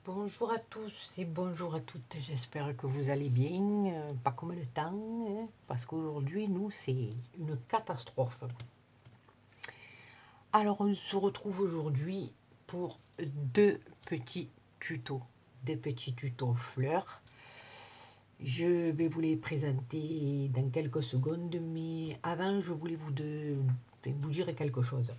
Bonjour à tous et bonjour à toutes, j'espère que vous allez bien, pas comme le temps, hein, parce qu'aujourd'hui, nous, c'est une catastrophe. Alors, on se retrouve aujourd'hui pour petits tutos, deux petits tutos fleurs. Je vais vous les présenter dans quelques secondes, mais avant, je voulais vous dire quelque chose.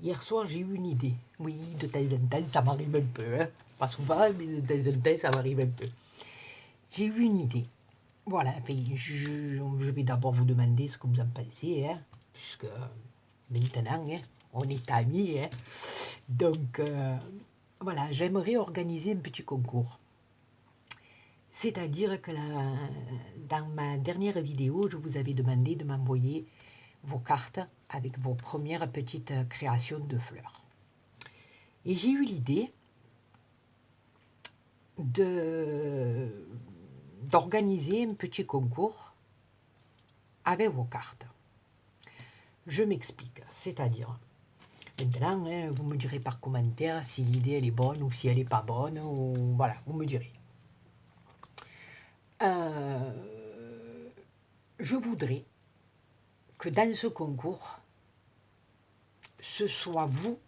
Hier soir, j'ai eu une idée. Oui, de temps en temps, ça m'arrive un peu. Hein. Pas souvent, mais de temps en temps, ça m'arrive un peu. J'ai eu une idée. Voilà, enfin, je vais d'abord vous demander ce que vous en pensez, hein, puisque maintenant, hein, on est amis. Hein. Donc, voilà, j'aimerais organiser un petit concours. C'est-à-dire que dans ma dernière vidéo, je vous avais demandé de m'envoyer vos cartes avec vos premières petites créations de fleurs. Et j'ai eu l'idée d'organiser un petit concours avec vos cartes. Je m'explique, c'est-à-dire, maintenant, hein, vous me direz par commentaire si l'idée elle est bonne ou si elle n'est pas bonne, ou voilà, vous me direz. Euh, je voudrais que dans ce concours, ce soit vous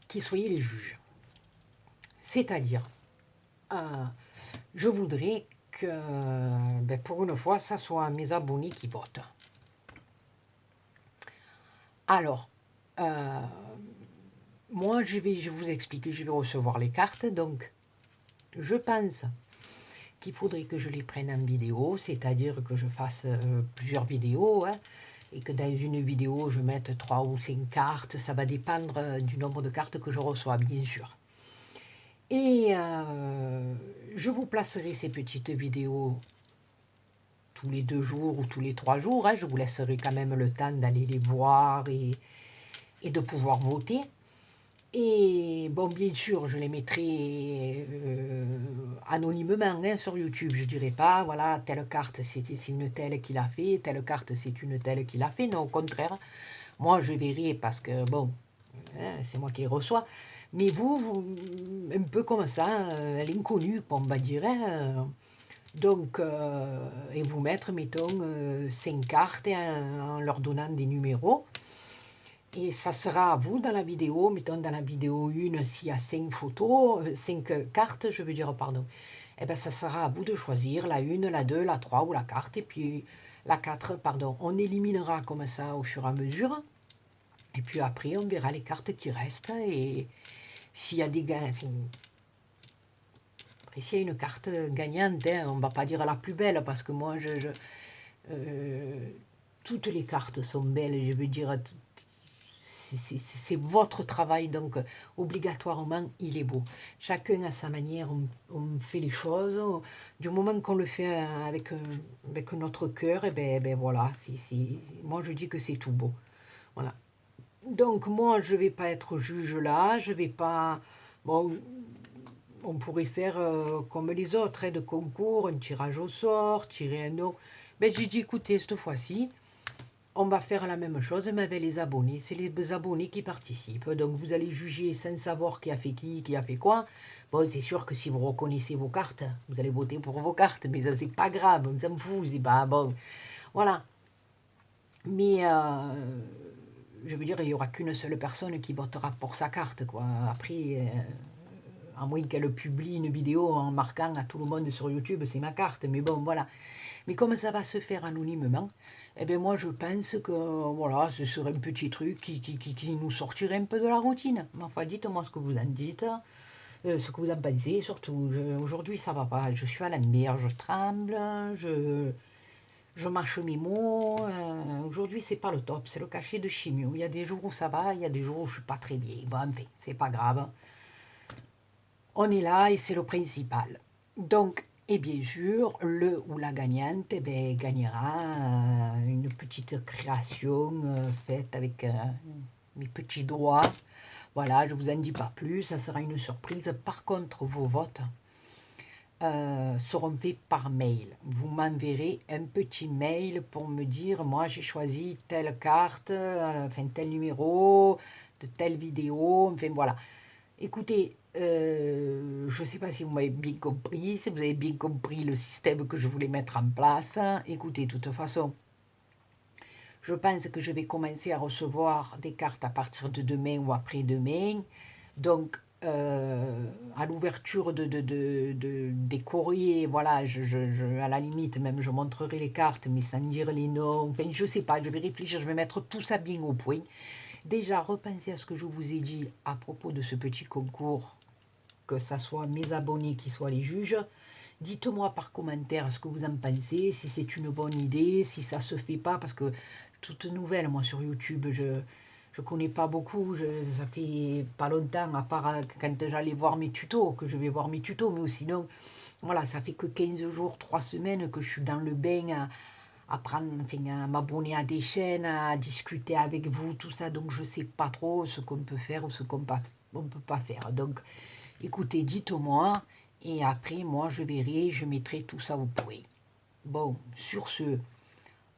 qui soyez les juges. C'est-à-dire, je voudrais que, pour une fois, ça soit mes abonnés qui votent. Alors, moi, je vous explique, je vais recevoir les cartes, donc je pense qu'il faudrait que je les prenne en vidéo, c'est-à-dire que je fasse plusieurs vidéos, hein, et que dans une vidéo, je mette 3 ou 5 cartes, ça va dépendre du nombre de cartes que je reçois, bien sûr. Et je vous placerai ces petites vidéos tous les 2 jours ou tous les 3 jours, hein, je vous laisserai quand même le temps d'aller les voir et de pouvoir voter. Et bon, bien sûr, je les mettrai anonymement hein, sur YouTube. Je ne dirai pas, voilà, telle carte c'est une telle qui l'a fait, telle carte c'est une telle qui l'a fait. Non, au contraire, moi je verrai parce que bon, hein, c'est moi qui les reçois. Mais vous un peu comme ça, l'inconnu, on va dire. Hein, donc, et vous mettre, mettons, 5 cartes en leur donnant des numéros. Et ça sera à vous dans la vidéo, mettons dans la vidéo 1, s'il y a 5 photos, 5 cartes, je veux dire, pardon, et bien ça sera à vous de choisir la 1, la 2, la 3 ou la carte, et puis la 4, pardon. On éliminera comme ça au fur et à mesure, et puis après on verra les cartes qui restent, et s'il y a des gains, enfin, après s'il y a une carte gagnante, hein, on ne va pas dire la plus belle, parce que moi, toutes les cartes sont belles, je veux dire, c'est votre travail, donc obligatoirement, il est beau. Chacun à sa manière, on fait les choses. Du moment qu'on le fait avec notre cœur, et ben voilà, moi je dis que c'est tout beau. Voilà. Donc moi, je ne vais pas être juge là, je vais pas... Bon, on pourrait faire comme les autres, hein, de concours, un tirage au sort, tirer un nom. Mais j'ai dit, écoutez, cette fois-ci, on va faire la même chose, mais avec les abonnés. C'est les abonnés qui participent. Donc vous allez juger sans savoir qui a fait qui a fait quoi. Bon, c'est sûr que si vous reconnaissez vos cartes, vous allez voter pour vos cartes, mais ça, c'est pas grave, on s'en fout, c'est pas bon. Voilà. Mais je veux dire, il n'y aura qu'une seule personne qui votera pour sa carte, quoi. Après, à moins qu'elle publie une vidéo en marquant à tout le monde sur YouTube, c'est ma carte. Mais bon, voilà. Mais comme ça va se faire anonymement, eh bien moi je pense que voilà, ce serait un petit truc qui nous sortirait un peu de la routine. Mais enfin, dites-moi ce que vous en dites, ce que vous en pensez. Surtout, aujourd'hui ça va pas. Je suis à la mer, je tremble, je mâche mes mots. Aujourd'hui c'est pas le top, c'est le cachet de chimio. Il y a des jours où ça va, il y a des jours où je suis pas très bien. Bon, enfin, c'est pas grave. On est là et c'est le principal. Donc, et bien sûr, le ou la gagnante eh ben, gagnera une petite création faite avec mes petits doigts. Voilà, je ne vous en dis pas plus, ça sera une surprise. Par contre, vos votes seront faits par mail. Vous m'enverrez un petit mail pour me dire, moi j'ai choisi telle carte, enfin tel numéro, de telle vidéo, enfin voilà. Écoutez, je ne sais pas si vous m'avez bien compris, si vous avez bien compris le système que je voulais mettre en place. Écoutez, de toute façon, je pense que je vais commencer à recevoir des cartes à partir de demain ou après-demain. Donc, à l'ouverture des courriers, voilà, à la limite, même je montrerai les cartes, mais sans dire les noms. Enfin, je ne sais pas, je vais réfléchir, je vais mettre tout ça bien au point. Déjà, repensez à ce que je vous ai dit à propos de ce petit concours, que ce soit mes abonnés qui soient les juges. Dites-moi par commentaire ce que vous en pensez, si c'est une bonne idée, si ça se fait pas, parce que toute nouvelle, moi sur YouTube, je connais pas beaucoup, ça fait pas longtemps, à part quand j'allais voir mes tutos, que je vais voir mes tutos, mais sinon, voilà, ça fait que 15 jours, 3 semaines que je suis dans le bain à prendre, enfin, à m'abonner à des chaînes, à discuter avec vous, tout ça, donc je sais pas trop ce qu'on peut faire ou ce qu'on ne peut pas faire. Donc, écoutez, dites-moi, et après, moi, je verrai, je mettrai tout ça au point. Bon, sur ce,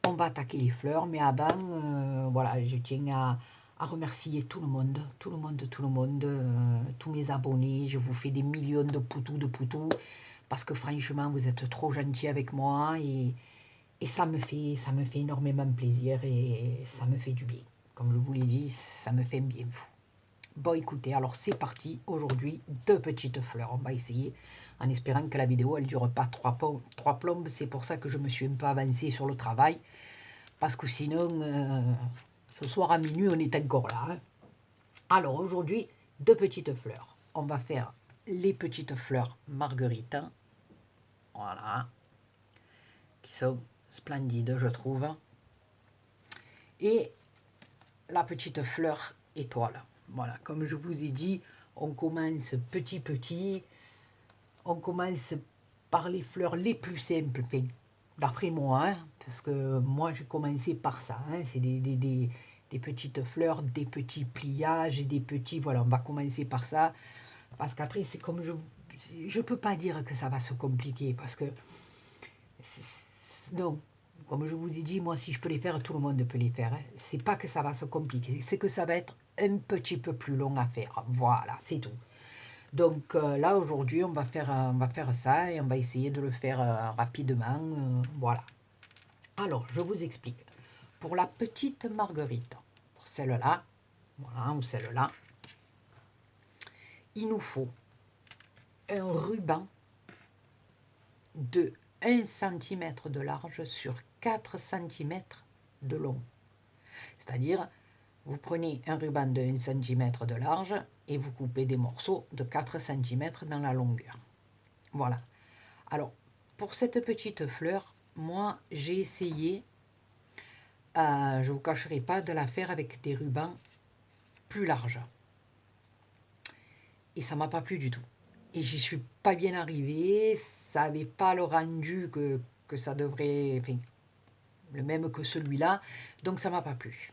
on va attaquer les fleurs, mais avant, voilà, je tiens à remercier tout le monde, tout le monde, tout le monde, tous mes abonnés. Je vous fais des millions de poutous, parce que franchement, vous êtes trop gentils avec moi et ça me fait énormément plaisir et ça me fait du bien. Comme je vous l'ai dit, ça me fait un bien fou. Bon, écoutez, alors c'est parti. Aujourd'hui, 2 petites fleurs. On va essayer, en espérant que la vidéo, elle ne dure pas 3 plombes. C'est pour ça que je me suis un peu avancée sur le travail. Parce que sinon, ce soir à minuit, on est encore là. Hein. Alors, aujourd'hui, 2 petites fleurs. On va faire les petites fleurs marguerite. Voilà. Qui sont splendides, je trouve. Et la petite fleur étoile. Voilà, comme je vous ai dit, on commence petit. On commence par les fleurs les plus simples, d'après moi, hein, parce que moi j'ai commencé par ça. Hein, c'est des petites fleurs, des petits pliages, des petits. Voilà, on va commencer par ça, parce qu'après, c'est comme je ne peux pas dire que ça va se compliquer, parce que non, comme je vous ai dit, moi, si je peux les faire, tout le monde peut les faire. Hein. C'est pas que ça va se compliquer, c'est que ça va être un petit peu plus long à faire. Voilà, c'est tout. Donc là, aujourd'hui, on va faire ça et on va essayer de le faire rapidement. Voilà. Alors, je vous explique. Pour la petite marguerite, pour celle-là, voilà, ou celle-là, il nous faut un ruban de 1 cm de large sur 4 cm de long. C'est-à-dire, vous prenez un ruban de 1 cm de large et vous coupez des morceaux de 4 cm dans la longueur. Voilà. Alors, pour cette petite fleur, moi, j'ai essayé, je ne vous cacherai pas, de la faire avec des rubans plus larges. Et ça ne m'a pas plu du tout. Et j'y suis pas bien arrivée, ça n'avait pas le rendu que ça devrait, enfin, le même que celui-là, donc ça ne m'a pas plu.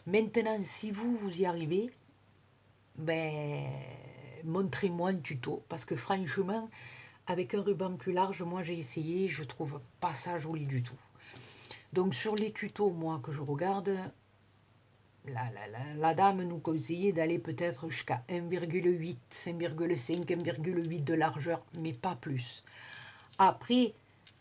Maintenant, si vous y arrivez, ben, montrez-moi un tuto, parce que franchement, avec un ruban plus large, moi j'ai essayé, je trouve pas ça joli du tout. Donc sur les tutos, moi, que je regarde, la dame nous conseillait d'aller peut-être jusqu'à 1,8, 1,5, 1,8 de largeur, mais pas plus. Après,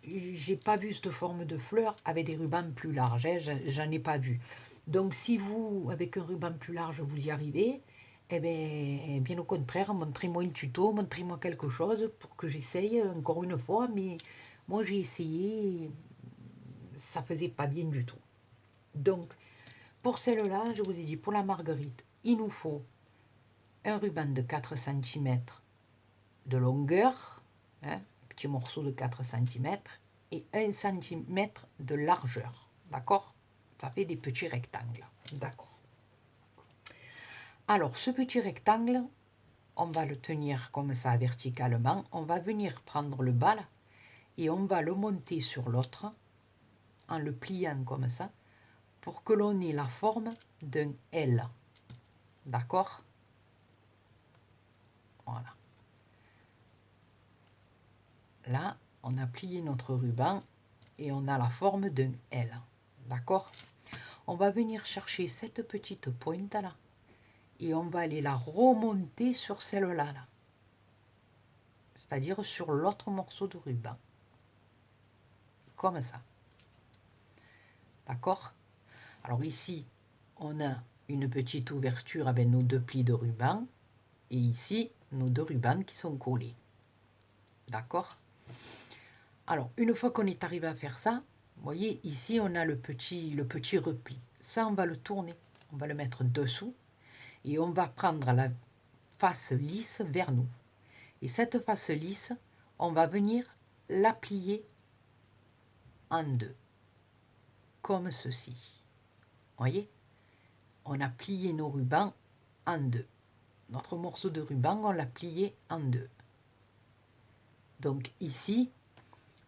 j'ai pas vu cette forme de fleur avec des rubans plus larges, hein, j'en ai pas vu. Donc si vous, avec un ruban plus large, vous y arrivez, eh bien au contraire, montrez-moi un tuto, montrez-moi quelque chose pour que j'essaye encore une fois, mais moi j'ai essayé, ça faisait pas bien du tout. Donc, pour celle-là, je vous ai dit, pour la marguerite, il nous faut un ruban de 4 cm de longueur, hein, petit morceau de 4 cm, et 1 cm de largeur. D'accord? Ça fait des petits rectangles. D'accord. Alors, ce petit rectangle, on va le tenir comme ça verticalement. On va venir prendre le bas et on va le monter sur l'autre en le pliant comme ça pour que l'on ait la forme d'un L. D'accord? Voilà. Là, on a plié notre ruban et on a la forme d'un L. D'accord? On va venir chercher cette petite pointe là et on va aller la remonter sur celle-là, là. C'est-à-dire sur l'autre morceau de ruban. Comme ça. D'accord? Alors ici, on a une petite ouverture avec nos 2 plis de ruban. Et ici, nos 2 rubans qui sont collés. D'accord? Alors, une fois qu'on est arrivé à faire ça, vous voyez, ici, on a le petit repli. Ça, on va le tourner. On va le mettre dessous. Et on va prendre la face lisse vers nous. Et cette face lisse, on va venir la plier en 2. Comme ceci. Vous voyez? On a plié nos rubans en 2. Notre morceau de ruban, on l'a plié en 2. Donc ici,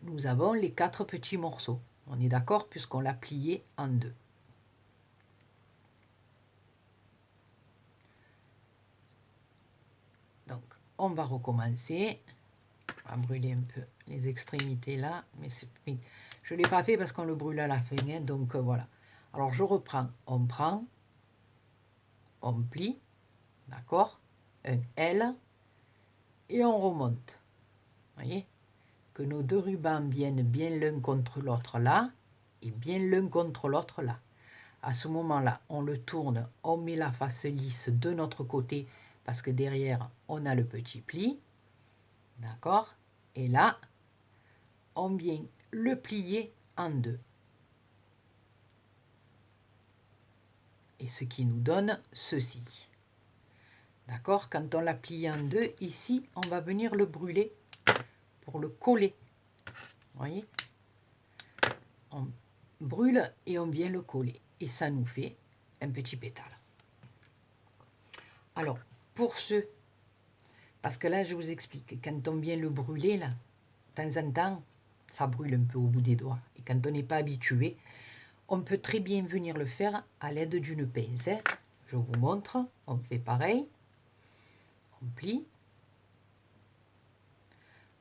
nous avons les 4 petits morceaux. On est d'accord puisqu'on l'a plié en 2. Donc, on va recommencer. On va brûler un peu les extrémités là. Mais je ne l'ai pas fait parce qu'on le brûle à la fin. Hein, donc, voilà. Alors, je reprends. On prend. On plie. D'accord? Un L. Et on remonte. Vous voyez? Que nos 2 rubans viennent bien l'un contre l'autre là. Et bien l'un contre l'autre là. À ce moment-là, on le tourne, on met la face lisse de notre côté parce que derrière, on a le petit pli. D'accord? Et là, on vient le plier en 2. Et ce qui nous donne ceci. D'accord? Quand on l'a plié en 2, ici, on va venir le brûler pour le coller. Vous voyez? On brûle et on vient le coller. Et ça nous fait un petit pétale. Alors, pour ceux, parce que là, je vous explique, quand on vient le brûler, là, de temps en temps, ça brûle un peu au bout des doigts. Et quand on n'est pas habitué, on peut très bien venir le faire à l'aide d'une pince. Je vous montre, on fait pareil. On plie.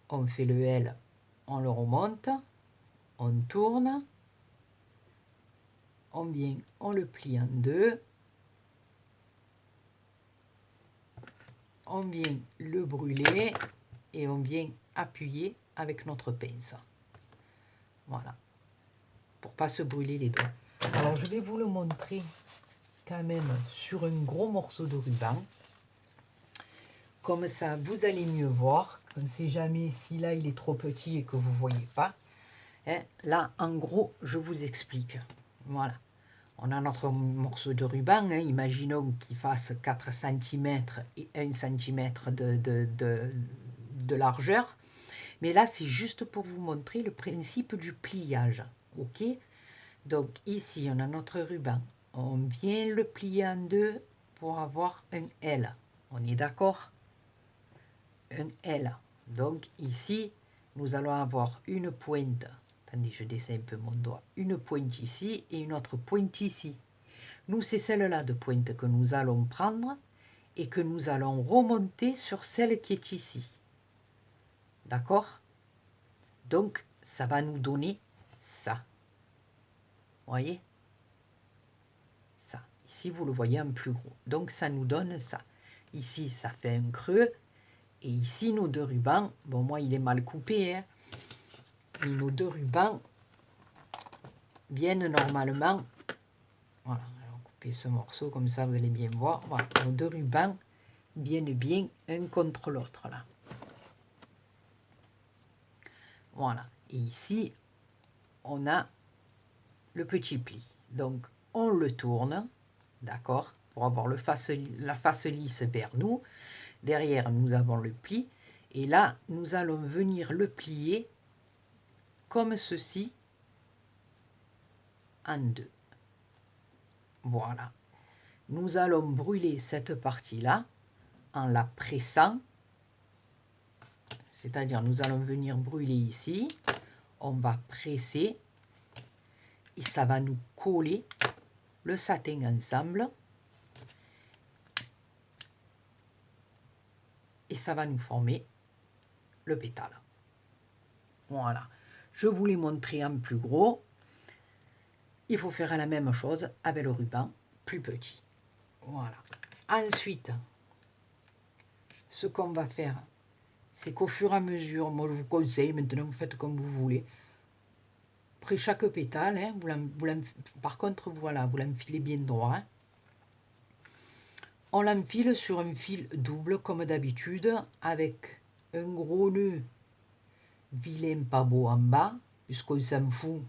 On fait le L, on le remonte. On tourne. On vient, on le plie en 2. On vient le brûler et on vient appuyer avec notre pince. Voilà. Pour pas se brûler les doigts. Alors je vais vous le montrer quand même sur un gros morceau de ruban. Comme ça, vous allez mieux voir. On ne sait jamais si là, il est trop petit et que vous ne voyez pas. Hein, là, en gros, je vous explique. Voilà. On a notre morceau de ruban. Hein, imaginons qu'il fasse 4 cm et 1 cm de largeur. Mais là, c'est juste pour vous montrer le principe du pliage. OK? Donc, ici, on a notre ruban. On vient le plier en 2 pour avoir un L. On est d'accord? Un L. Donc, ici, nous allons avoir une pointe. Attendez, je dessine un peu mon doigt. Une pointe ici et une autre pointe ici. Nous, c'est celle-là de pointe que nous allons prendre et que nous allons remonter sur celle qui est ici. D'accord? Donc, ça va nous donner ça. Vous voyez? Ça. Ici, vous le voyez en plus gros. Donc, ça nous donne ça. Ici, ça fait un creux. Et ici, nos 2 rubans, bon, moi, il est mal coupé, hein, mais nos 2 rubans viennent normalement, voilà, on va couper ce morceau, comme ça, vous allez bien voir, voilà, nos 2 rubans viennent bien un contre l'autre, là. Voilà, et ici, on a le petit pli. Donc, on le tourne, d'accord, pour avoir la face lisse vers nous. Derrière, nous avons le pli. Et là, nous allons venir le plier comme ceci en 2. Voilà. Nous allons brûler cette partie-là en la pressant. C'est-à-dire, nous allons venir brûler ici. On va presser. Et ça va nous coller le satin ensemble. Et ça va nous former le pétale. Voilà. Je vous l'ai montré en plus gros. Il faut faire la même chose avec le ruban plus petit. Voilà. Ensuite, ce qu'on va faire, c'est qu'au fur et à mesure, moi je vous conseille, maintenant vous faites comme vous voulez. Après chaque pétale, hein, par contre, voilà, vous l'enfilez bien droit. Hein. On l'enfile sur un fil double comme d'habitude, avec un gros nœud vilain pas beau en bas, puisqu'on s'en fout.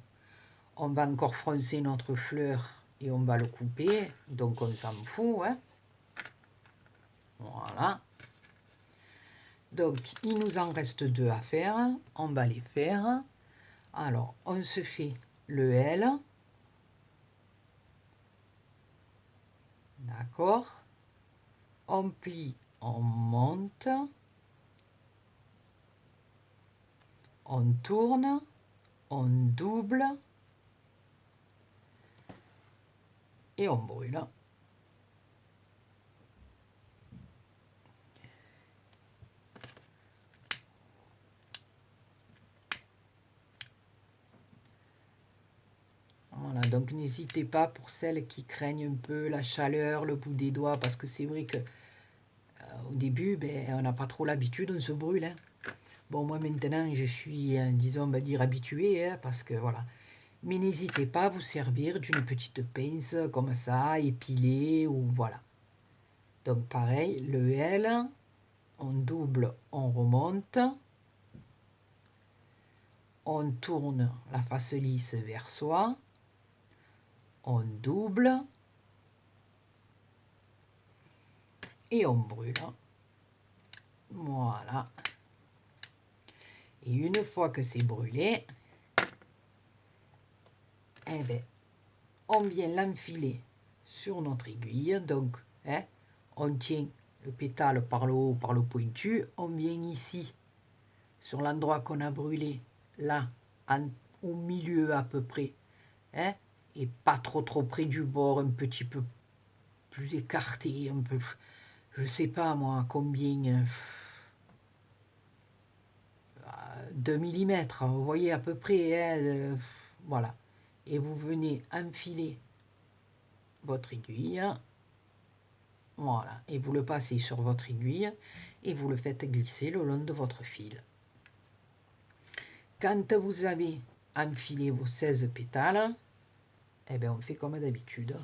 On va encore froncer notre fleur et on va le couper, donc on s'en fout. Hein. Voilà. Donc, il nous en reste 2 à faire. On va les faire. Alors, on se fait le L. D'accord. On plie, on monte. On tourne. On double. Et on brûle. Voilà, donc n'hésitez pas pour celles qui craignent un peu la chaleur, le bout des doigts, parce que c'est vrai que au début, on n'a pas trop l'habitude, on se brûle. Hein. Bon, moi maintenant, je suis, disons, on va dire habitué, hein, parce que voilà. Mais n'hésitez pas à vous servir d'une petite pince comme ça, épilée, ou voilà. Donc pareil, le L, on double, on remonte, on tourne la face lisse vers soi, on double, et on brûle. Voilà. Et une fois que c'est brûlé, eh ben, on vient l'enfiler sur notre aiguille. Donc, hein, on tient le pétale par le haut, par le pointu. On vient ici, sur l'endroit qu'on a brûlé, là, au milieu à peu près. Hein, et pas trop près du bord, un petit peu plus écarté, un peu, je sais pas moi, combien... 2 millimètres, vous voyez à peu près, hein, voilà. Et vous venez enfiler votre aiguille, voilà, et vous le passez sur votre aiguille et vous le faites glisser le long de votre fil. Quand vous avez enfilé vos 16 pétales, eh bien on fait comme d'habitude.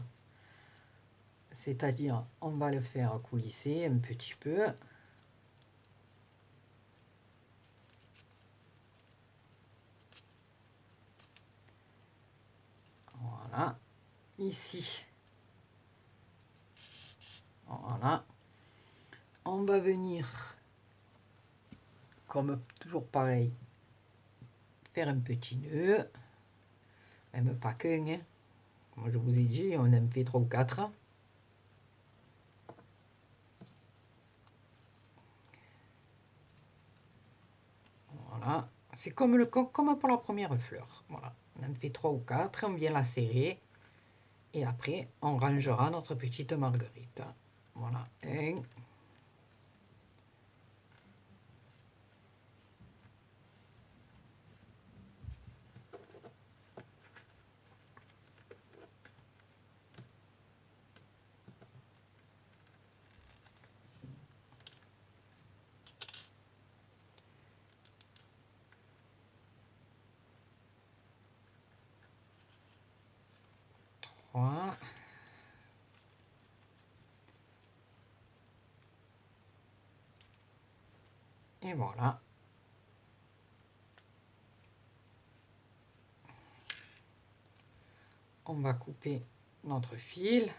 C'est-à-dire, on va le faire coulisser un petit peu. Voilà, ici. Voilà. On va venir, comme toujours pareil, faire un petit nœud. Même pas qu'un, hein. Comme je vous ai dit, on en fait 3 ou 4. Voilà. C'est comme pour la première fleur. Voilà. On en fait 3 ou 4, on vient la serrer. Et après, on rangera notre petite marguerite. Voilà. 1. 3. Et voilà. On va couper notre fil.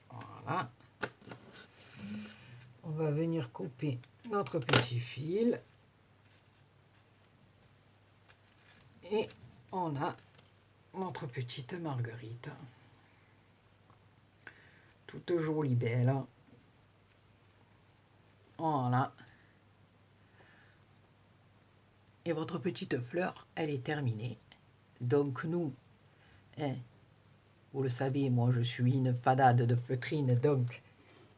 Voilà. On va venir couper notre petit fil. Et on a notre petite marguerite. Toute jolie, belle. Voilà. Et votre petite fleur, elle est terminée. Donc nous, hein, vous le savez, moi je suis une fadade de feutrine, donc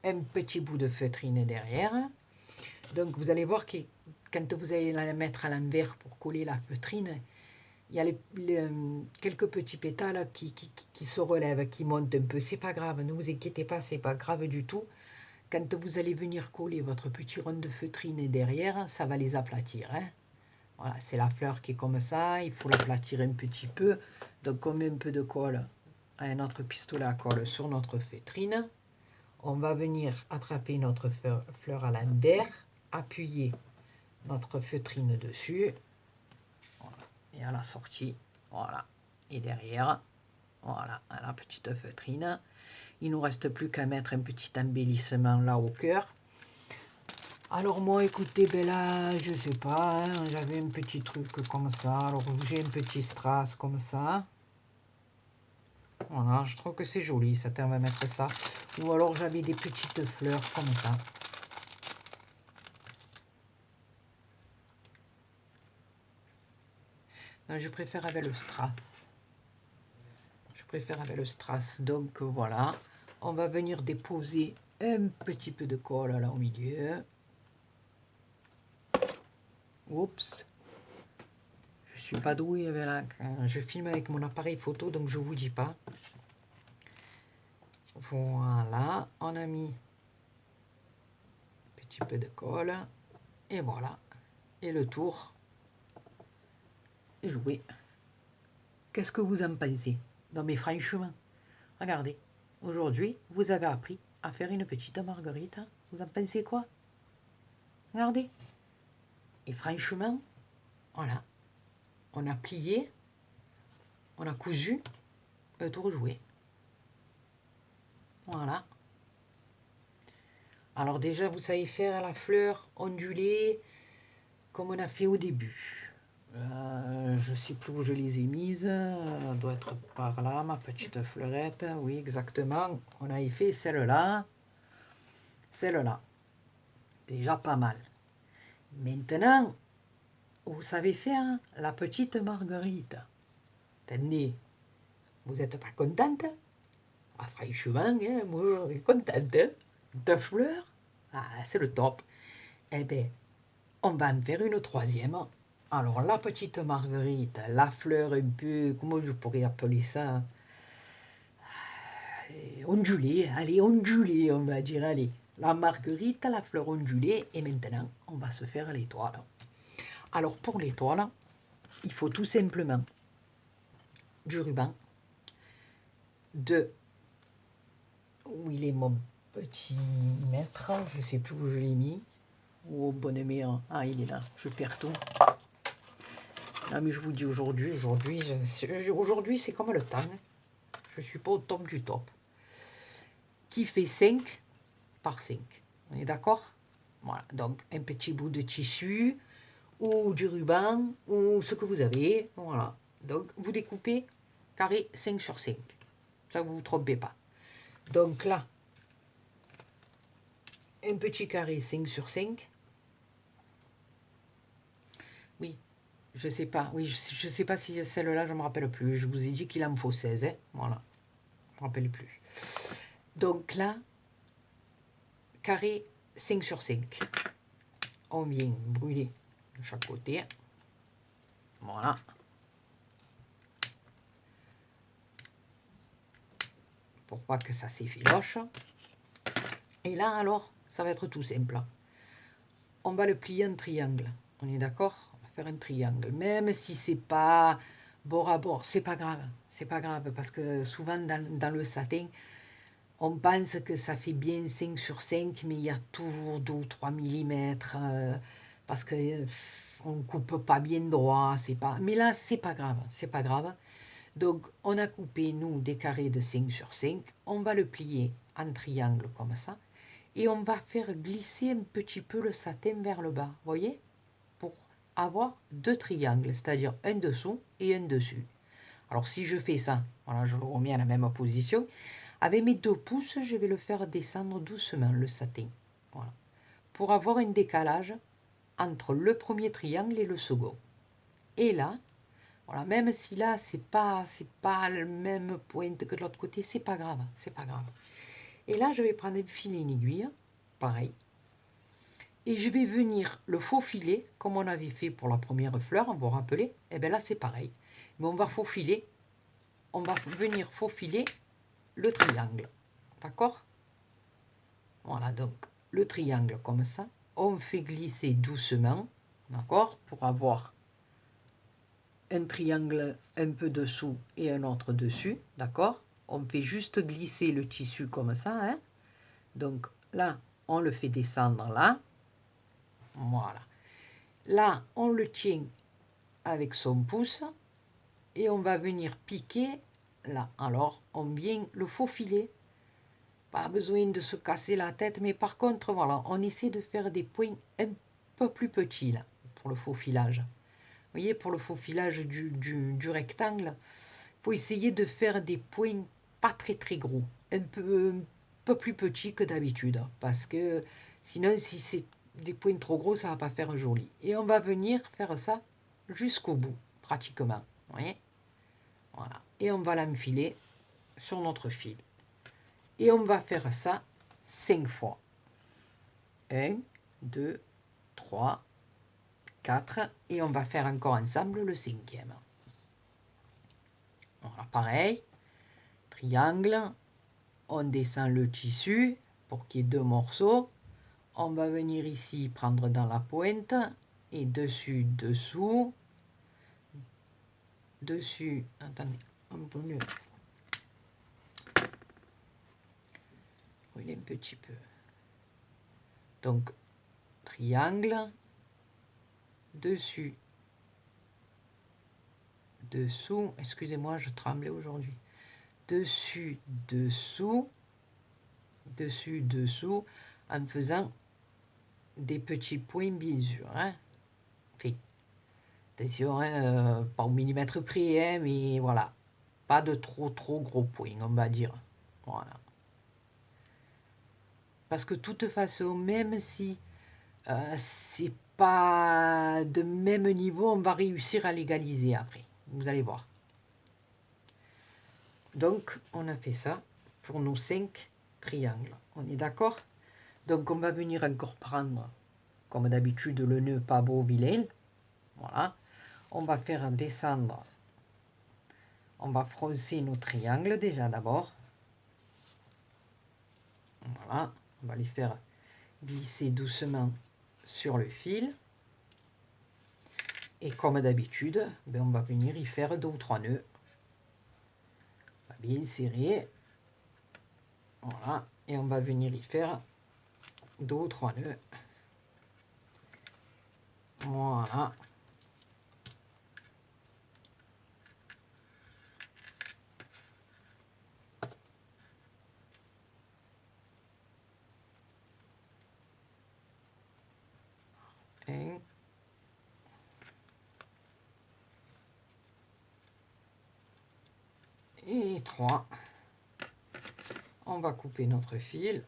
un petit bout de feutrine derrière. Donc vous allez voir que quand vous allez la mettre à l'envers pour coller la feutrine, il y a quelques petits pétales qui se relèvent, qui montent un peu. C'est pas grave, ne vous inquiétez pas, c'est pas grave du tout. Quand vous allez venir coller votre petit rond de feutrine derrière, ça va les aplatir. Hein. Voilà, c'est la fleur qui est comme ça, il faut l'aplatir un petit peu. Donc on met un peu de colle à notre pistolet à colle sur notre feutrine. On va venir attraper notre fleur à l'envers, appuyer notre feutrine dessus. Voilà. Et à la sortie, voilà. Et derrière, voilà, à la petite feutrine. Il ne nous reste plus qu'à mettre un petit embellissement là au cœur. Alors moi, écoutez, ben là, je sais pas, hein, j'avais un petit truc comme ça. Alors j'ai un petit strass comme ça. Voilà, je trouve que c'est joli, ça, on va mettre ça. Ou alors j'avais des petites fleurs comme ça. Non, je préfère avec le strass. Je préfère avec le strass. Donc voilà, on va venir déposer un petit peu de colle là au milieu. Oups. Je suis pas douée avec je filme avec mon appareil photo, donc je vous dis pas. Voilà, on a mis un petit peu de colle. Et voilà. Et le tour est joué. Qu'est-ce que vous en pensez? Non mais franchement, regardez. Aujourd'hui, vous avez appris à faire une petite marguerite. Vous en pensez quoi? Regardez. Et franchement, voilà. On a plié, on a cousu, le tour joué. Voilà. Alors déjà, vous savez faire la fleur ondulée comme on a fait au début. Je ne sais plus où je les ai mises. Elle doit être par là, ma petite fleurette. Oui, exactement. On a fait celle-là. Celle-là. Déjà pas mal. Maintenant, vous savez faire la petite marguerite. Attendez, vous n'êtes pas contente? Ah, franchement, hein, moi, je suis contente. Hein. De fleurs, ah, c'est le top. Eh bien, on va en faire une troisième. Alors, la petite marguerite, la fleur un peu, comment je pourrais appeler ça? Ondulée, allez, ondulée, on va dire, allez. La marguerite, la fleur ondulée, et maintenant, on va se faire l'étoile. Alors, pour l'étoile, il faut tout simplement du ruban, où il est mon petit mètre, je ne sais plus où je l'ai mis. Oh, bonne mère, ah, il est là, je perds tout. Ah, mais je vous dis aujourd'hui c'est comme le temps. Je suis pas au top du top. Qui fait 5 par 5. On est d'accord? Voilà, donc un petit bout de tissu ou du ruban ou ce que vous avez. Voilà, donc vous découpez carré 5 sur 5. Ça, vous ne vous trompez pas. Donc là, un petit carré 5 sur 5. Oui, je sais pas. Oui, je sais pas si celle-là, je me rappelle plus. Je vous ai dit qu'il en faut 16. Hein. Voilà, je me rappelle plus. Donc là, carré 5 sur 5. On vient brûler de chaque côté. Voilà. Pour pas que ça s'effiloche. Et là, alors, ça va être tout simple. On va le plier en triangle. On est d'accord? On va faire un triangle. Même si c'est pas bord à bord, c'est pas grave. C'est pas grave parce que souvent dans le satin, on pense que ça fait bien 5 sur 5, mais il y a toujours 2 ou 3 mm parce que on coupe pas bien droit. Pas... Mais là, c'est pas grave. C'est pas grave. Donc, on a coupé, nous, des carrés de 5 sur 5. On va le plier en triangle comme ça. Et on va faire glisser un petit peu le satin vers le bas. Voyez? Pour avoir 2 triangles, c'est-à-dire un dessous et un dessus. Alors, si je fais ça, voilà, je le remets à la même position. Avec mes 2 pouces, je vais le faire descendre doucement, le satin. Voilà. Pour avoir un décalage entre le premier triangle et le second. Et là, voilà, même si là, c'est pas le même pointe que de l'autre côté, c'est pas grave, c'est pas grave. Et là, je vais prendre un fil et une aiguille, pareil. Et je vais venir le faufiler, comme on avait fait pour la première fleur, vous vous rappelez? Et bien là, c'est pareil. Mais on va venir faufiler le triangle. D'accord? Voilà, donc le triangle comme ça. On fait glisser doucement, d'accord? Pour avoir un triangle un peu dessous et un autre dessus, d'accord? On fait juste glisser le tissu comme ça, hein? Donc là, on le fait descendre là. Voilà. Là, on le tient avec son pouce et on va venir piquer là. Alors, on vient le faufiler. Pas besoin de se casser la tête, mais par contre, voilà, on essaie de faire des points un peu plus petits là, pour le faufilage. Vous voyez, pour le faufilage du rectangle, il faut essayer de faire des points pas très très gros, un peu plus petits que d'habitude, parce que sinon, si c'est des points trop gros, ça va pas faire joli. Et on va venir faire ça jusqu'au bout, pratiquement. Vous voyez, voilà. Et on va l'enfiler sur notre fil. Et on va faire ça 5 fois. 1, 2, 3, 4. Et on va faire encore ensemble le 5e. Voilà, pareil. Triangle. On descend le tissu pour qu'il y ait 2 morceaux. On va venir ici prendre dans la pointe. Et dessus, dessous. Dessus. Attendez, un peu mieux. Il est un petit peu. Donc, triangle. Dessus. Dessous. Excusez-moi, je tremblais aujourd'hui. Dessus, dessous. Dessus, dessous. En faisant des petits points, bien sûr. Hein. Enfin, attention, hein, pas au millimètre près, hein, mais voilà. Pas de trop gros points, on va dire. Voilà. Parce que de toute façon, même si c'est pas de même niveau, on va réussir à l'égaliser après. Vous allez voir. Donc, on a fait ça pour nos 5 triangles. On est d'accord? Donc, on va venir encore prendre, comme d'habitude, le nœud pas beau vilain. Voilà. On va faire descendre. On va froncer nos triangles déjà d'abord. Voilà. On va les faire glisser doucement sur le fil. Et comme d'habitude, ben on va venir y faire 2 ou 3 nœuds. On va bien serrer. Voilà. Et on va venir y faire 2 ou 3 nœuds. Voilà. Un. Et 3. On va couper notre fil.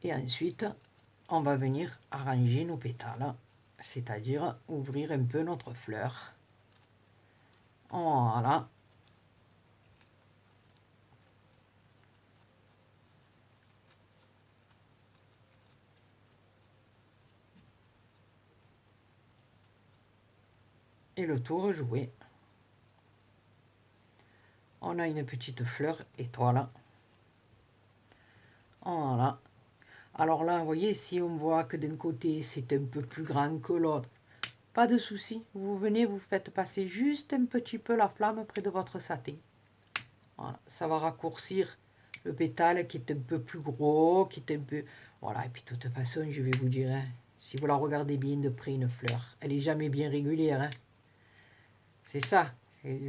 Et ensuite, on va venir arranger nos pétales, c'est-à-dire ouvrir un peu notre fleur. Voilà. Et le tour joué. On a une petite fleur étoile. Voilà. Alors là, vous voyez, si on voit que d'un côté, c'est un peu plus grand que l'autre, pas de souci. Vous venez, vous faites passer juste un petit peu la flamme près de votre satin. Voilà. Ça va raccourcir le pétale qui est un peu plus gros, qui est un peu... Voilà, et puis de toute façon, je vais vous dire, hein, si vous la regardez bien de près, une fleur, elle n'est jamais bien régulière. Hein. C'est ça.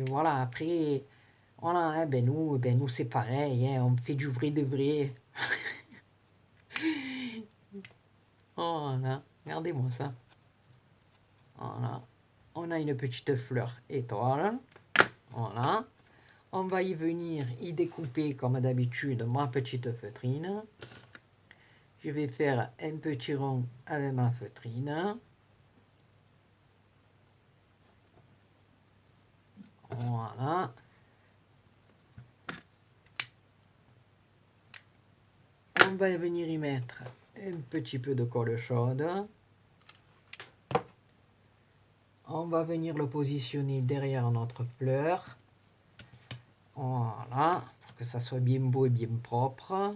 Voilà, après... Voilà, hein, ben nous c'est pareil, hein, on fait du vrai de vrai. Voilà, regardez-moi ça. Voilà, on a une petite fleur étoile. Voilà, on va y venir y découper comme d'habitude ma petite feutrine. Je vais faire un petit rond avec ma feutrine. Voilà. On va venir y mettre Un petit peu de colle chaude. On va venir le positionner derrière notre fleur. Voilà, pour que ça soit bien beau et bien propre.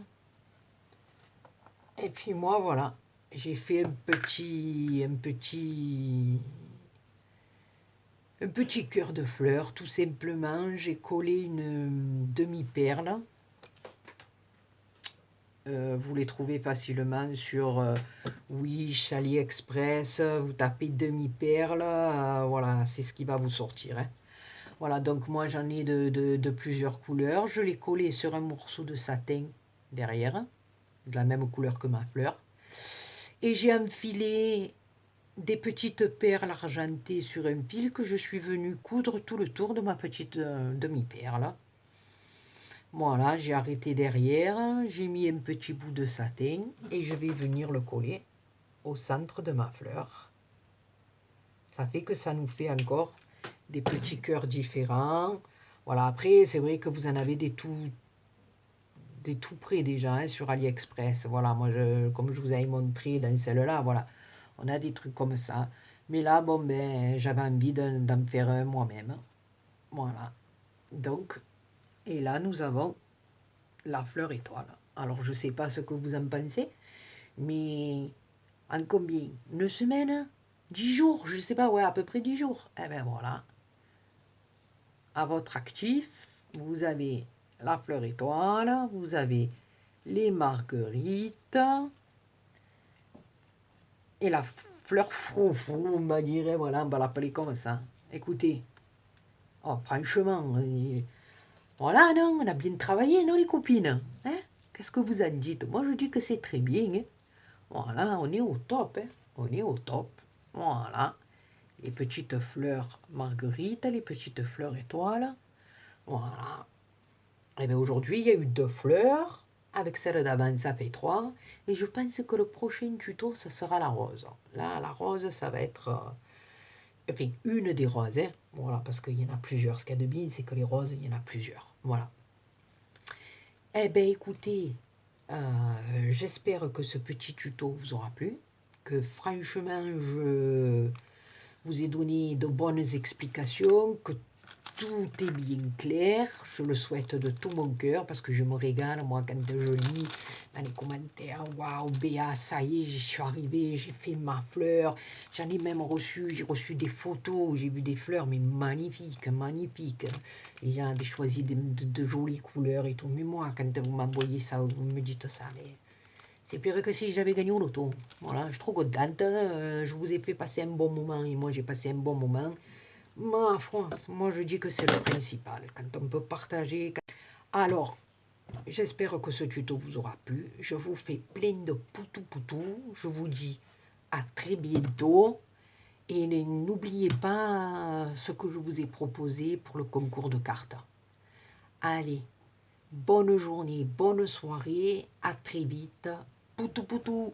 Et puis moi, voilà, j'ai fait un petit cœur de fleurs, tout simplement. J'ai collé une demi-perle. Vous les trouvez facilement sur Wish, AliExpress. Vous tapez demi-perle, voilà, c'est ce qui va vous sortir. Hein. Voilà, donc moi j'en ai de plusieurs couleurs. Je l'ai collé sur un morceau de satin derrière, de la même couleur que ma fleur. Et j'ai enfilé des petites perles argentées sur un fil que je suis venue coudre tout le tour de ma petite demi-perle. Voilà, j'ai arrêté derrière, j'ai mis un petit bout de satin et je vais venir le coller au centre de ma fleur. Ça fait que ça nous fait encore des petits cœurs différents. Voilà, après, c'est vrai que vous en avez des tout près déjà hein, sur AliExpress. Voilà, moi, comme je vous avais montré dans celle-là, voilà, on a des trucs comme ça. Mais là, bon, ben, j'avais envie d'en faire un moi-même. Voilà. Donc, et là, nous avons la fleur étoile. Alors, je ne sais pas ce que vous en pensez, mais en combien? Une semaine? 10 jours? Je ne sais pas, ouais, à peu près 10 jours. Eh bien, voilà. À votre actif, vous avez la fleur étoile, vous avez les marguerites et la fleur froufrou, on va dire, voilà, on va l'appeler comme ça. Écoutez, oh, franchement, voilà, non, on a bien travaillé, non, les copines hein. Qu'est-ce que vous en dites? Moi, je dis que c'est très bien. Hein. Voilà, on est au top. Hein. On est au top. Voilà. Les petites fleurs marguerites, les petites fleurs étoiles. Voilà. Et bien aujourd'hui, il y a eu 2 fleurs. Avec celle d'avant, ça fait 3. Et je pense que le prochain tuto, ça sera la rose. Là, la rose, ça va être... enfin, une des roses. Hein. Voilà, parce qu'il y en a plusieurs. Ce qu'il y a de bien, c'est que les roses, il y en a plusieurs. Voilà. Eh bien, écoutez, j'espère que ce petit tuto vous aura plu. Que franchement, je vous ai donné de bonnes explications, que tout est bien clair. Je le souhaite de tout mon cœur parce que je me régale, moi, quand je lis dans les commentaires. Waouh, Béa, ça y est, j'y suis arrivée, j'ai fait ma fleur. J'en ai même reçu, j'ai reçu des photos, j'ai vu des fleurs, mais magnifiques, magnifiques. Les gens avaient choisi de jolies couleurs et tout. Mais moi, quand vous m'envoyez ça, vous me dites ça, mais c'est pire que si j'avais gagné au loto. Voilà, je suis trop contente. Je vous ai fait passer un bon moment et moi j'ai passé un bon moment. Ma France, moi je dis que c'est le principal. Quand on peut partager. Alors, j'espère que ce tuto vous aura plu. Je vous fais plein de poutou-poutou. Je vous dis à très bientôt. Et n'oubliez pas ce que je vous ai proposé pour le concours de cartes. Allez, bonne journée, bonne soirée. À très vite. Poutou poutou.